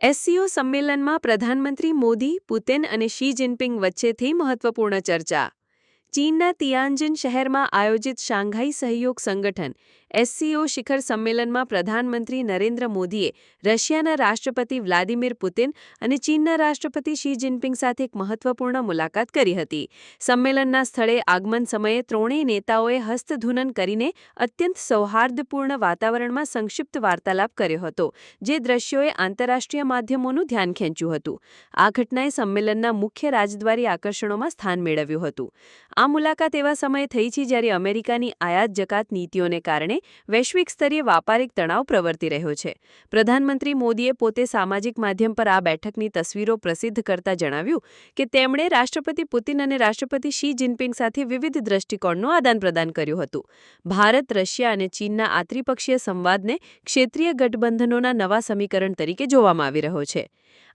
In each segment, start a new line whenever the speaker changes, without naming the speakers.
SCO સંમેલનમાં પ્રધાનમંત્રી Modi, Putin અને શી જિનપિંગ વચ્ચેથી મહત્વપૂર્ણ ચર્ચા. ચીનના તિયાનજિન શહેરમાં આયોજિત શાંઘાઈ સહયોગ સંગઠન એસસીઓ શિખર સંમેલનમાં પ્રધાનમંત્રી નરેન્દ્ર મોદીએ રશિયાના રાષ્ટ્રપતિ વ્લાદિમીર પુતિન અને ચીનના રાષ્ટ્રપતિ શી જિનપિંગ સાથે એક મહત્વપૂર્ણ મુલાકાત કરી હતી. સંમેલનના સ્થળે આગમન સમયે ત્રણેય નેતાઓએ હસ્તધૂનન કરીને અત્યંત સૌહાર્દપૂર્ણ વાતાવરણમાં સંક્ષિપ્ત વાર્તાલાપ કર્યો હતો, જે દ્રશ્યોએ આંતરરાષ્ટ્રીય માધ્યમોનું ધ્યાન ખેંચ્યું હતું. આ ઘટનાએ સંમેલનના મુખ્ય રાજદ્વારી આકર્ષણોમાં સ્થાન મેળવ્યું હતું. આ મુલાકાત એવા સમયે થઈ છે જ્યારે અમેરિકાની આયાત જકાત નીતિઓને કારણે વૈશ્વિક સ્તરીય વ્યાપારિક તણાવ પ્રવર્તી રહ્યો છે. પ્રધાનમંત્રી મોદીએ પોતે સામાજિક માધ્યમ પર આ બેઠકની તસવીરો પ્રસિદ્ધ કરતા જણાવ્યું કે તેમણે રાષ્ટ્રપતિ પુતિન અને રાષ્ટ્રપતિ શી જિનપિંગ સાથે વિવિધ દ્રષ્ટિકોણનું આદાનપ્રદાન કર્યું હતું. ભારત, રશિયા અને ચીનના આ ત્રિપક્ષીય સંવાદને ક્ષેત્રીય ગઠબંધનોના નવા સમીકરણ તરીકે જોવામાં આવી રહ્યો છે.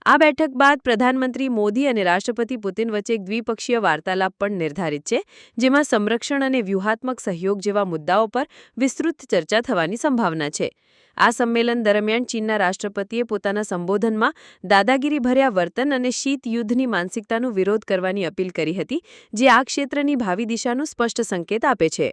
આ બેઠક બાદ પ્રધાનમંત્રી મોદી અને રાષ્ટ્રપતિ પુતિન વચ્ચે એક દ્વિપક્ષીય વાર્તાલાપ પણ નિર્ધારિત છે, જેમાં સંરક્ષણ અને વ્યૂહાત્મક સહયોગ જેવા મુદ્દાઓ પર વિસ્તૃત ચર્ચા થવાની સંભાવના છે. આ સંમેલન દરમિયાન ચીનના રાષ્ટ્રપતિએ પોતાના સંબોધનમાં દાદાગીરીભર્યા વર્તન અને શીત યુદ્ધની માનસિકતાનો વિરોધ કરવાની અપીલ કરી હતી, જે આ ક્ષેત્રની ભાવિ દિશાનું સ્પષ્ટ સંકેત આપે છે.